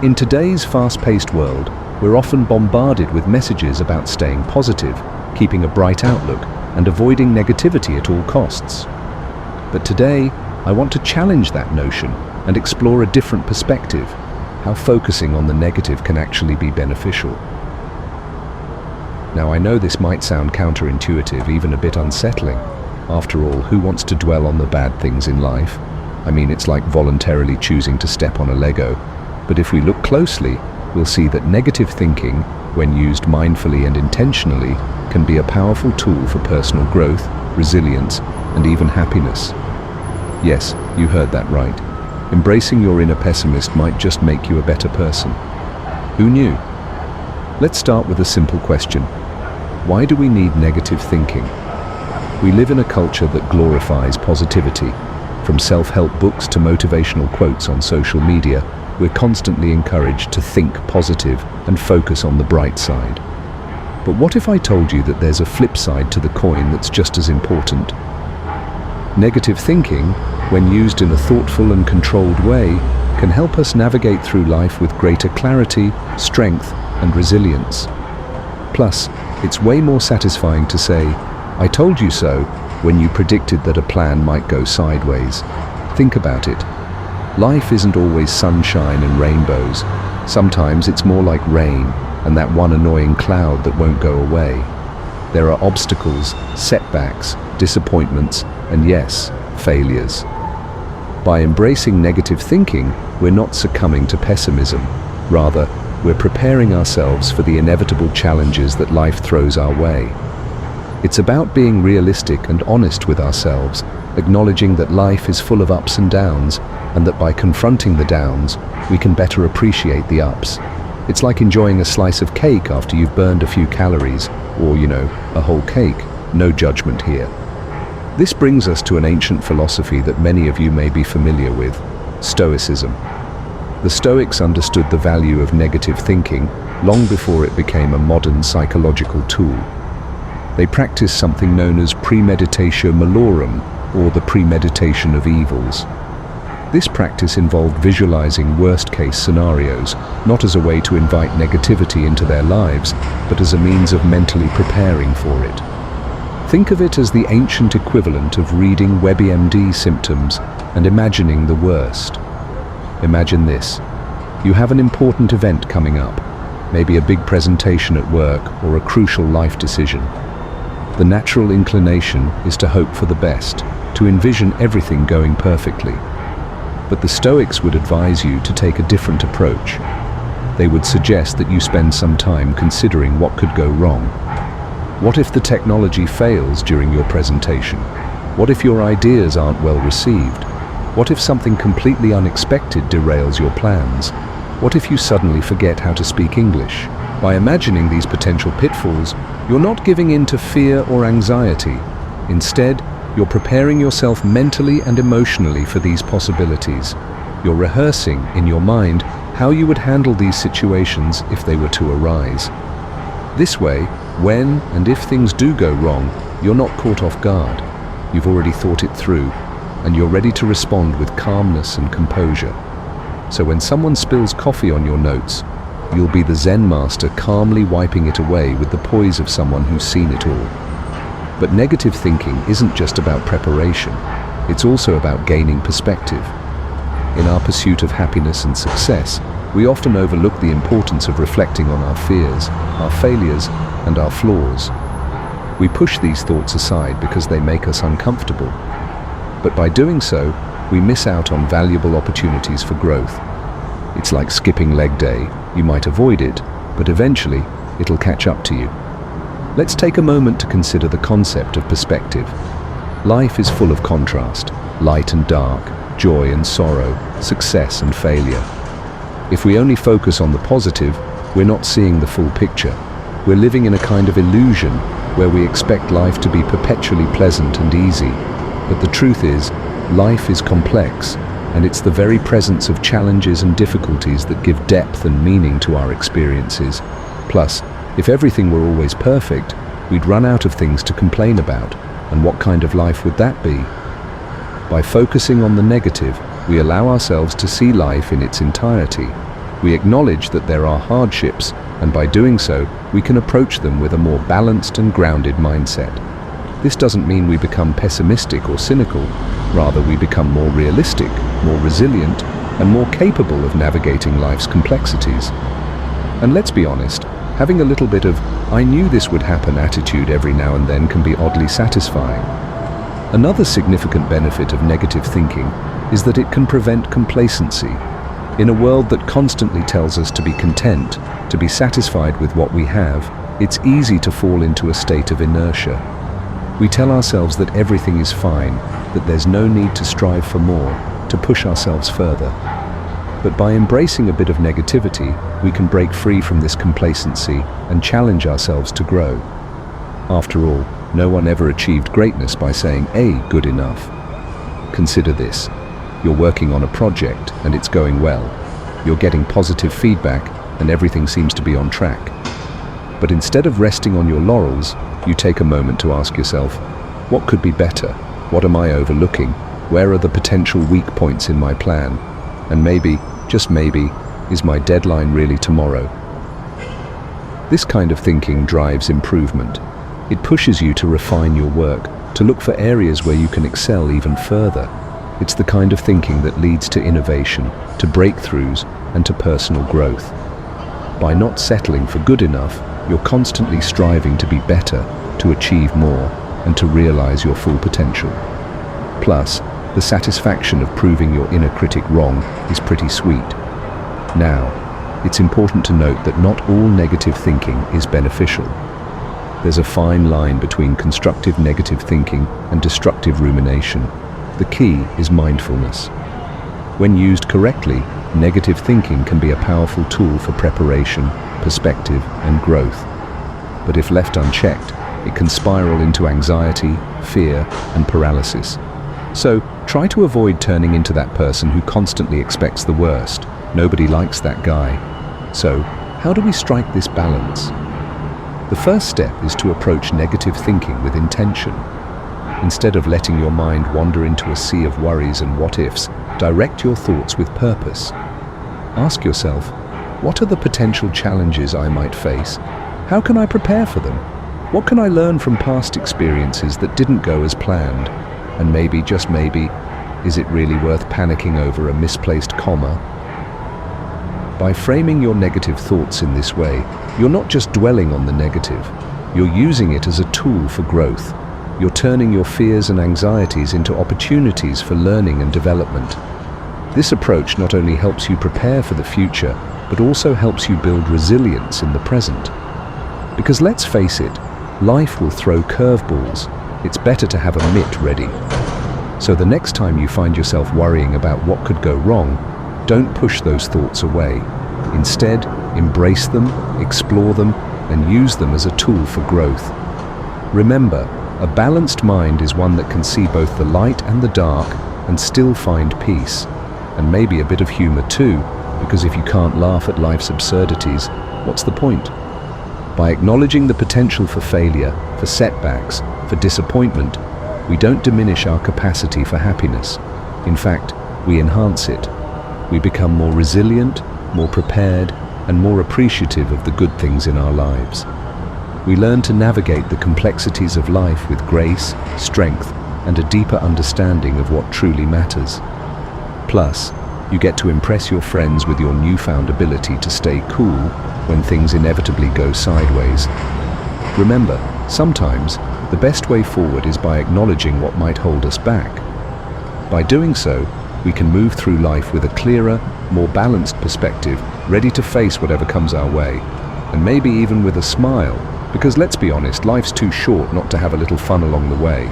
In today's fast-paced world, we're often bombarded with messages about staying positive, keeping a bright outlook, and avoiding negativity at all costs. But today, I want to challenge that notion and explore a different perspective, how focusing on the negative can actually be beneficial. Now, I know this might sound counterintuitive, even a bit unsettling. After all, who wants to dwell on the bad things in life? I mean, it's like voluntarily choosing to step on a Lego. But if we look closely, we'll see that negative thinking, when used mindfully and intentionally, can be a powerful tool for personal growth, resilience, and even happiness. Yes, you heard that right. Embracing your inner pessimist might just make you a better person. Who knew? Let's start with a simple question. Why do we need negative thinking? We live in a culture that glorifies positivity. From self-help books to motivational quotes on social media, we're constantly encouraged to think positive and focus on the bright side. But what if I told you that there's a flip side to the coin that's just as important? Negative thinking, when used in a thoughtful and controlled way, can help us navigate through life with greater clarity, strength, and resilience. Plus, it's way more satisfying to say, "I told you so," when you predicted that a plan might go sideways. Think about it. Life isn't always sunshine and rainbows. Sometimes it's more like rain and that one annoying cloud that won't go away. There are obstacles, setbacks, disappointments, and yes, failures. By embracing negative thinking, we're not succumbing to pessimism. Rather, we're preparing ourselves for the inevitable challenges that life throws our way. It's about being realistic and honest with ourselves, acknowledging that life is full of ups and downs, and that by confronting the downs, we can better appreciate the ups. It's like enjoying a slice of cake after you've burned a few calories, or, a whole cake. No judgment here. This brings us to an ancient philosophy that many of you may be familiar with, Stoicism. The Stoics understood the value of negative thinking long before it became a modern psychological tool. They practiced something known as premeditatio malorum, or the premeditation of evils. This practice involved visualizing worst-case scenarios, not as a way to invite negativity into their lives, but as a means of mentally preparing for it. Think of it as the ancient equivalent of reading WebMD symptoms and imagining the worst. Imagine this. You have an important event coming up, maybe a big presentation at work or a crucial life decision. The natural inclination is to hope for the best, to envision everything going perfectly. But the Stoics would advise you to take a different approach. They would suggest that you spend some time considering what could go wrong. What if the technology fails during your presentation? What if your ideas aren't well received? What if something completely unexpected derails your plans? What if you suddenly forget how to speak English? By imagining these potential pitfalls, you're not giving in to fear or anxiety. Instead, you're preparing yourself mentally and emotionally for these possibilities. You're rehearsing in your mind how you would handle these situations if they were to arise. This way, when and if things do go wrong, you're not caught off guard. You've already thought it through, and you're ready to respond with calmness and composure. So when someone spills coffee on your notes, you'll be the Zen master calmly wiping it away with the poise of someone who's seen it all. But negative thinking isn't just about preparation, it's also about gaining perspective. In our pursuit of happiness and success, we often overlook the importance of reflecting on our fears, our failures, and our flaws. We push these thoughts aside because they make us uncomfortable. But by doing so, we miss out on valuable opportunities for growth. It's like skipping leg day. You might avoid it, but eventually, it'll catch up to you. Let's take a moment to consider the concept of perspective. Life is full of contrast, light and dark, joy and sorrow, success and failure. If we only focus on the positive, we're not seeing the full picture. We're living in a kind of illusion where we expect life to be perpetually pleasant and easy. But the truth is, life is complex, and it's the very presence of challenges and difficulties that give depth and meaning to our experiences. Plus, if everything were always perfect, we'd run out of things to complain about, and what kind of life would that be? By focusing on the negative, we allow ourselves to see life in its entirety. We acknowledge that there are hardships, and by doing so, we can approach them with a more balanced and grounded mindset. This doesn't mean we become pessimistic or cynical. Rather, we become more realistic, more resilient, and more capable of navigating life's complexities. And let's be honest, having a little bit of "I knew this would happen" attitude every now and then can be oddly satisfying. Another significant benefit of negative thinking is that it can prevent complacency. In a world that constantly tells us to be content, to be satisfied with what we have, it's easy to fall into a state of inertia. We tell ourselves that everything is fine, that there's no need to strive for more, to push ourselves further. But by embracing a bit of negativity, we can break free from this complacency and challenge ourselves to grow. After all, no one ever achieved greatness by saying, good enough." Consider this. You're working on a project and it's going well. You're getting positive feedback and everything seems to be on track. But instead of resting on your laurels, you take a moment to ask yourself, what could be better? What am I overlooking? Where are the potential weak points in my plan? And maybe, just maybe, is my deadline really tomorrow? This kind of thinking drives improvement. It pushes you to refine your work, to look for areas where you can excel even further. It's the kind of thinking that leads to innovation, to breakthroughs, and to personal growth. By not settling for good enough, you're constantly striving to be better, to achieve more, and to realize your full potential. Plus, the satisfaction of proving your inner critic wrong is pretty sweet. Now, it's important to note that not all negative thinking is beneficial. There's a fine line between constructive negative thinking and destructive rumination. The key is mindfulness. When used correctly, negative thinking can be a powerful tool for preparation, perspective, and growth. But if left unchecked, it can spiral into anxiety, fear, and paralysis. So, try to avoid turning into that person who constantly expects the worst. Nobody likes that guy. So, how do we strike this balance? The first step is to approach negative thinking with intention. Instead of letting your mind wander into a sea of worries and what-ifs, direct your thoughts with purpose. Ask yourself, what are the potential challenges I might face? How can I prepare for them? What can I learn from past experiences that didn't go as planned? And maybe, just maybe, is it really worth panicking over a misplaced comma? By framing your negative thoughts in this way, you're not just dwelling on the negative, you're using it as a tool for growth. You're turning your fears and anxieties into opportunities for learning and development. This approach not only helps you prepare for the future, but also helps you build resilience in the present. Because let's face it, life will throw curveballs. It's better to have a mitt ready. So the next time you find yourself worrying about what could go wrong, don't push those thoughts away. Instead, embrace them, explore them, and use them as a tool for growth. Remember, a balanced mind is one that can see both the light and the dark and still find peace. And maybe a bit of humor too, because if you can't laugh at life's absurdities, what's the point? By acknowledging the potential for failure, for setbacks, for disappointment, we don't diminish our capacity for happiness. In fact, we enhance it. We become more resilient, more prepared, and more appreciative of the good things in our lives. We learn to navigate the complexities of life with grace, strength, and a deeper understanding of what truly matters. Plus, you get to impress your friends with your newfound ability to stay cool when things inevitably go sideways. Remember, sometimes the best way forward is by acknowledging what might hold us back. By doing so, we can move through life with a clearer, more balanced perspective, ready to face whatever comes our way, and maybe even with a smile, because let's be honest, life's too short not to have a little fun along the way.